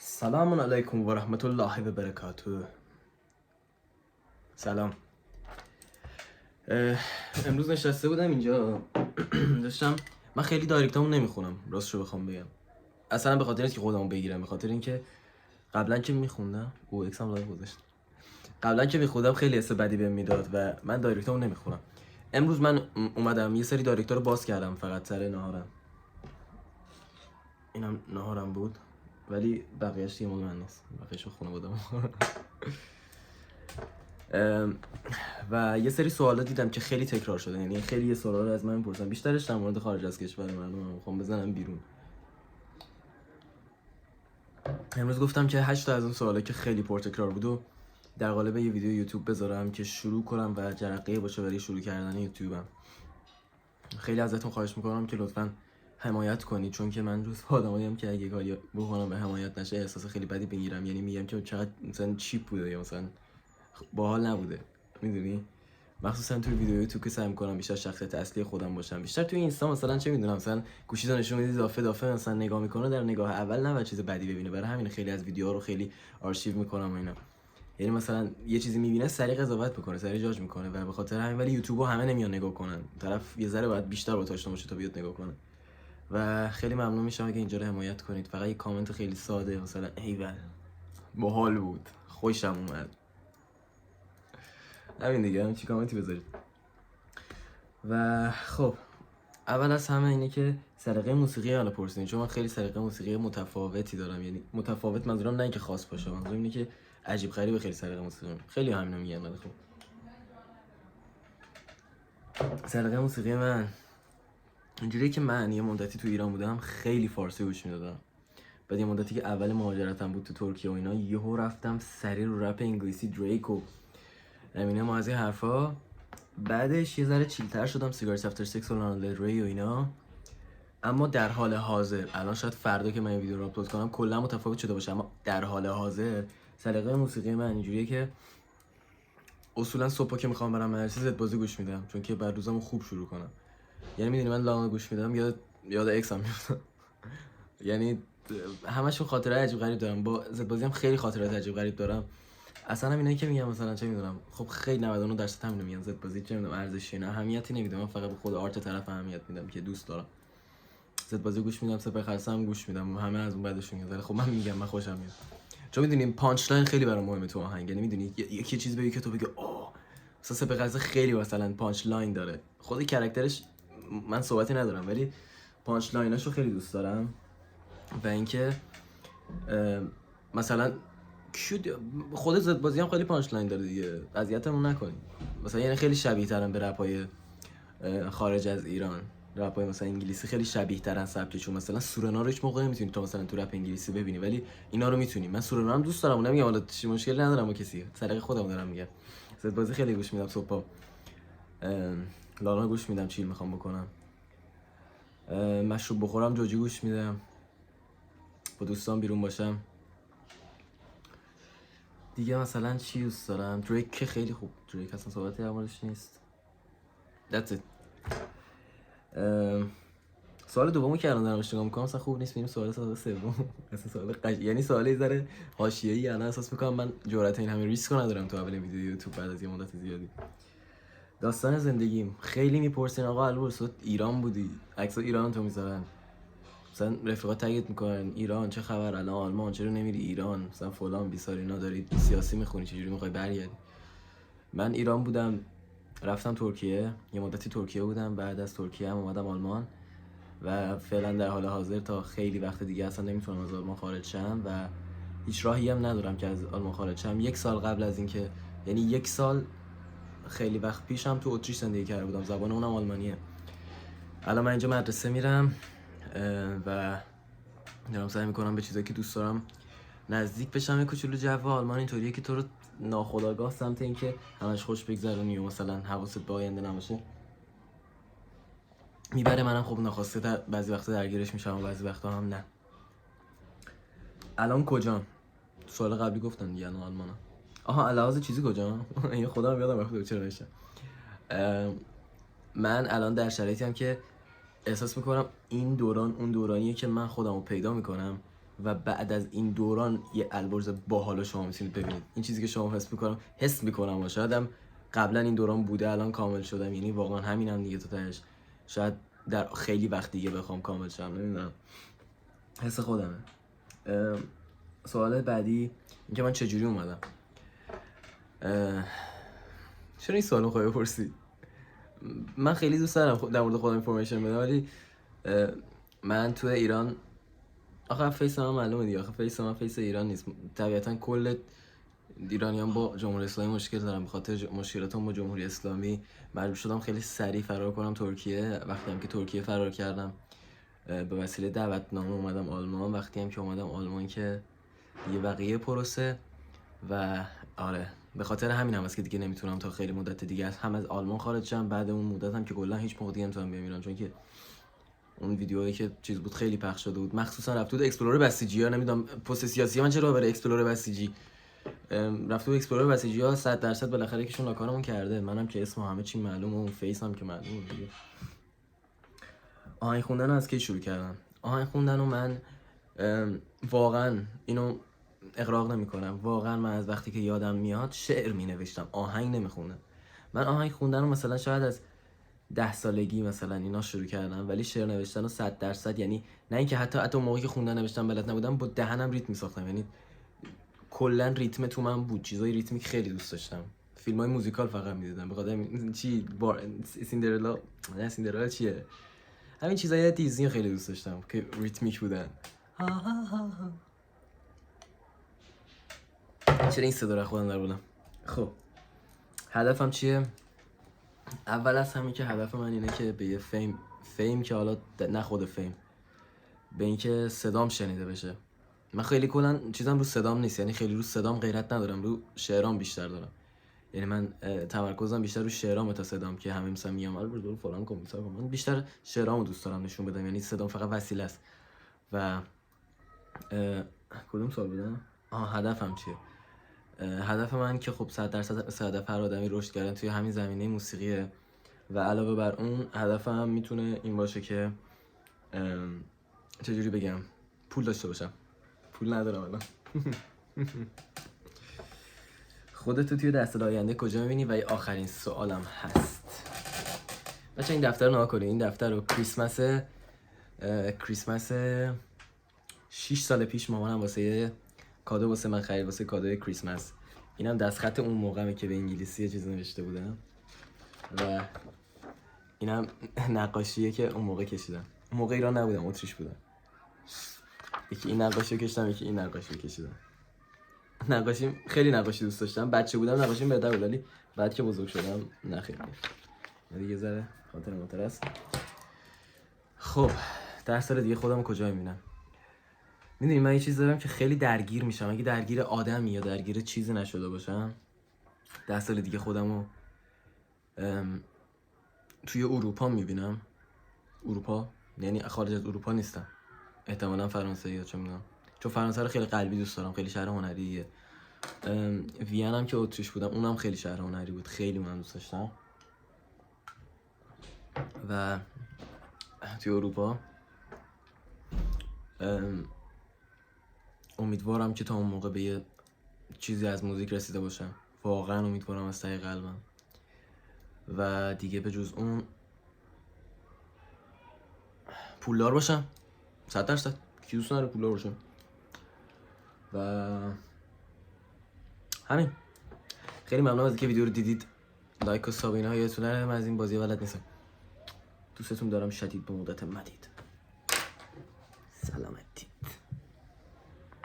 سلام علیکم و رحمت الله و برکاته. سلام. امروز نشسته بودم اینجا داشتم. من خیلی دایرکتامو نمیخونم راستشو بخوام بگم، اصلا به خاطر اینکه خودمو بگیرم، به خاطر اینکه قبلا که میخوندم او اکسام لایو گذاشت، قبلا که میخوندم خیلی حس بدی بهم میداد و من دایرکتامو نمیخونم. امروز من اومدم یه سری دایرکتا رو باز کردم فقط سر نهارم. اینم نهارم بود ولی بقیه‌اش دیگه مال من نیست، بقیه‌شو خونه بودم. و یه سری سوالا دیدم که خیلی تکرار شده، یعنی خیلی یه سوالا رو از من میپرسن، بیشترش در مورد خارج از کشور مردم میخوام بزنم بیرون. امروز گفتم که 8 تا از اون سوالا که خیلی پرتکرار بود و در قالب یه ویدیو یوتیوب بذارم که شروع کنم و جرقه باشه برای شروع کردن یوتیوبم. خیلی ازتون خواهش میکنم که لطفاً حمایت کنید، چون که من جزو آدماییم که اگه کاری بکنم به حمایت نشه احساس خیلی بدی بگیرم، یعنی میگم که چقدر مثلا چیپ بوده یا مثلا باحال نبوده، میدونی؟ مخصوصا توی ویدیو یوتیوب که سعی می‌کنم بیشتر شخصیت اصلی خودم باشم. بیشتر توی اینستا مثلا چه میدونم مثلا گوشیتو نشون میدی دافه مثلا نگاه میکنه، در نگاه اول نه چیز بدی ببینه، برای همین خیلی از ویدیوها رو خیلی آرشیو میکنم و اینا. یعنی مثلا یه چیزی میبینه سریع قضاوت میکنه، سریع جاج میکنه و به خاطر همین ولی یوتیوبو همه نمیان نگاه کنن، طرف یه ذره باید بیشتر با آشنا باشه تا بیاد نگاه کنه. و خیلی ممنون میشم اگه اینجا رو حمایت کنید. فقط یه کامنت خیلی ساده مثلا ایول باحال بود، خوشم اومد، همین دیگه، همین چی کامنتی بذارید. و خب اول از همه اینه که سلیقه موسیقی حالا پرسیدین، چون من خیلی سلیقه موسیقی متفاوتی دارم. یعنی متفاوت منظورم نه اینکه خاص باشه، منظورم اینه که عجیب غریبه خیلی سلیقه موسیقی. خیلی همینو میگن ولی خب سلیقه موسیقی من اینجوریه که من یه مدتی تو ایران بودم خیلی فارسی گوش میدادم. بعد یه مدتی که اول مهاجرتم بود تو ترکیه و اینا، یهو رفتم سری رو رپ انگلیسی، دریک و امینم و از این حرفا. بعدش یه ذره چیلتر شدم، سیگارت افتر سکس و لانا دل ری و اینا. اما در حال حاضر الان شاید فردا که من این ویدیو رو آپلود کنم کلا متفاوت شده باشه، اما در حال حاضر سلیقه موسیقی من اینجوریه که اصولا صبح که میخوام برم مدرسه زد بازی گوش میدم، چون که بعد روزامو خوب شروع کنم. یعنی میدونی من لانا گوش میدم یاد اکسم میفتم. یعنی همشون خاطره عجیب غریب دارم، با زد بازی هم خیلی خاطرات عجیب غریب دارم. اصلا هم اینایی که میگم مثلا چه میدونم، خب خیلی 99% همینو میگن زد بازی چه میدونم ارزشی نه اهمیتی نمیدم، من فقط به خود آرت طرف اهمیت میدم که دوست دارم. زد بازی گوش میدم، سپر خلصه هم گوش میدم، همه از اون بعدشون میاد. خب من میگم من خوشم میاد، چون میدونیم پانچ لاین خیلی برام مهمه تو آهنگ. یعنی میدونی یکی چیز بگی که تو بگی آه مثلا سپر خلصه خیلی مثلا پانچ لاین داره، خود کرکترش من صحبتی ندارم ولی پانچ لایناشو خیلی دوست دارم. و اینکه مثلا خود زد بازی هم خیلی پانچ لاین داره دیگه، اذیتمون نکنیم. مثلا یعنی خیلی شبیه ترن به رپای خارج از ایران، رپای مثلا انگلیسی خیلی شبیه ترن سبکشون. مثلا سورنا رو هیچ موقع نمیتونی تو مثلا تو رپ انگلیسی ببینی، ولی اینا رو میتونی. من سورنا هم دوست دارم، نمیگم حالا چی مشکلی ندارم با کسی، سلیقه خودم دارم میگم. زد بازی خیلی گوش میدم صبحا، لانا گوش میدم چیل میخوام بکنم، مشروب بخورم جوجی گوش میدم، با دوستان بیرون باشم دیگه. مثلا چی دوست دارم؟ دریک که خیلی خوب، دریک اصلا صحبتی در موردش نیست. That's it. سوال دومو که الان دارم اشتباه میکنم اصلا خوب نیست، میریم سوال سوم. اصلا سوال یعنی سوال یه ذره حاشیه‌ای. الان احساس میکنم من جرأت این همه ریسک رو ندارم تو اول ویدیو یوتیوب بعد از یه مدت زیادی. داستان زندگیم خیلی میپرسین آقا البرز تو ایران بودی؟ عکس ایران تو میذارن، مثلا رفیقات تگت میکنن ایران چه خبر، الان آلمان چرا نمیری ایران، مثلا فلان بیسار اینا داری سیاسی میخونی چجوری میخوای برگردی. من ایران بودم رفتم ترکیه، یه مدتی ترکیه بودم، بعد از ترکیه هم اومدم آلمان و فعلا در حال حاضر تا خیلی وقت دیگه اصلا نمیتونم از آلمان خارج شم و هیچ راهی هم ندارم که از آلمان خارج شم. یک سال قبل از اینکه، یعنی یک سال خیلی وقت پیشم تو اتریش زندگی کرده بودم، زبان اونم آلمانیه. الان من اینجا مدرسه میرم و دارم سعی میکنم به چیزایی که دوست دارم نزدیک بشم. یه کوچولو جو آلمان اینطوریه که تو رو ناخودآگاه سمت اینکه همش خوش بگذرونی و مثلا حواست به آینده نباشه میبره. منم خب ناخواسته بعضی وقتا درگیرش میشم و بعضی وقتا هم نه. الان کجام؟ سوال قبلی گفتن دیگه الان آلمانم. آها علاوه چیزی کجام؟ این خودم یادم رفت چرا نوشتم. من الان در شرایطی ام که احساس میکنم این دوران اون دورانیه که من خودم رو پیدا میکنم و بعد از این دوران یه البرز باحال شما میتونید ببینید. این چیزی که شما حس میکنم و شاید هم قبلا این دوران بوده الان کامل شدم، یعنی واقعا همینم دیگه. تا تهش شاید در خیلی وقت دیگه بخوام کامل شم، نمیدونم، حس خودمه. سوال بعدی اینکه من چجوری اومدم. چرا این سوالو خواهی بپرسید؟ من خیلی دوست دارم در مورد خودم اینفورمیشن بدم، ولی من تو ایران آخه فیس من معلومه دیگه، آخه فیس من فیس ایران نیست. طبیعتا کل ایرانیان با جمهوری اسلامی مشکل دارن، به خاطر مشکلاتم با جمهوری اسلامی مجبور شدم خیلی سریع فرار کنم ترکیه. وقتی هم که ترکیه فرار کردم به وسیله دعوتنامه اومدم آلمان. وقتی هم که اومدم آلمان که دیگه بقیه پروسه و آره به خاطر همین هم است که دیگه نمیتونم تا خیلی مدت دیگه هم از آلمان خارج شم. بعد اون مدت هم که کلا هیچ موقع دیگه نمیتونم بیام ایران، چون که اون ویدیوهایی که چیز بود خیلی پخش شده بود، مخصوصا رفت بود اکسپلور بسیجی ها. نمیدونم پست سیاسی من چرا برای اکسپلور بسیجی رفت بود. اکسپلور بسیجی ها 100% بالاخره یکیشون لاکارمون کرده، منم که اسم همه چی معلومه، اون فیس هم که معلومه دیگه. آهنگ خوندن رو از کی شروع کردم؟ آهنگ خوندن رو من واقعا اینو اغراق نمی کنم، واقعا من از وقتی که یادم میاد شعر می نوشتم، آهنگ نمی خوندم. من آهنگ خوندن رو مثلا شاید از 10 سالگی مثلا اینا شروع کردم، ولی شعر نوشتن رو 100%، یعنی نه اینکه حتی موقعی که خوندن نوشتن بلد نبودم با دهنم ریتم می ساختم، یعنی کلا ریتم تو من بود، چیزای ریتمیک خیلی دوست داشتم. فیلمای موزیکال فقط می‌دیدم به خاطر چی سیندرلا، نه سیندرلا چیه، همین چیزای دیزنی خیلی دوست داشتم که ریتمیک بودن. چرا این صدا رو خودم در بودم؟ خب هدفم چیه؟ اول از همه که هدف من اینه که به یه فیم که حالا نه خود فیم، به اینکه صدام شنیده بشه. من خیلی کلا چیزام رو صدام نیست، یعنی خیلی رو صدام غیرت ندارم، رو شعرام بیشتر دارم. یعنی من تمرکزم بیشتر رو شعرام تا صدام، که همه مثلا میگم البته فلان کن مثلا من بیشتر شعرامو دوست دارم نشون بدم، یعنی صدام فقط وسیله است. و کدوم سوال بودم؟ هدفم چیه؟ هدف من که خب 100% مثل هدف هر آدمی رشد کردن توی همین زمینه موسیقیه، و علاوه بر اون هدفم میتونه این باشه که چجوری بگم، پول داشته باشم. پول ندارم الان. خودتو توی 10 سال آینده کجا می‌بینی؟ و آخرین سوالم هست بچه، این دفتر رو نها کنید. این دفتر رو کریسمس 6 سال پیش مامانم واسه کادو واسه من خرید، واسه کادوی کریسمس. اینم دستخط اون موقعه که به انگلیسی چیز نوشته بودم، و اینم نقاشیه که اون موقع کشیدم. اون موقع ایران نبودم، اتریش بودم. یکی این نقاشی رو کشیدم، یکی این نقاشی رو کشیدم. نقاشی خیلی نقاشی دوست داشتم، بچه بودم نقاشیم بهتر بود، ولی بعد که بزرگ شدم نه خیلی دیگه ذره خاطر موتر است. خب 10 سال دیگه خودم کجا میبینم؟ میدونی من یه چیز دارم که خیلی درگیر میشم، اگه درگیر آدمی یا درگیر چیزی نشده باشم 10 سال دیگه خودمو توی اروپا میبینم. اروپا یعنی خارج از اروپا نیستم، احتمالا فرانسه یا چه میدونم، چون فرانسه رو خیلی قلبی دوست دارم، خیلی شهر هنریه. وین هم که اتریش بودم اونم خیلی شهر هنری بود، خیلی من دوست داشتم. و توی اروپا امیدوارم که تا اون موقع به یه چیزی از موزیک رسیده باشم، واقعا امیدوارم از ته قلبم. و دیگه به جز اون پولدار باشم 100%. کی دوست نداره پولدار باشم؟ و همین. خیلی ممنونم از اینکه ویدیو رو دیدید. لایک و ساب اینا یادتون نره، من از این بازی بلد نیستم. دوستتون دارم شدید به مدت مدید. سلامتی.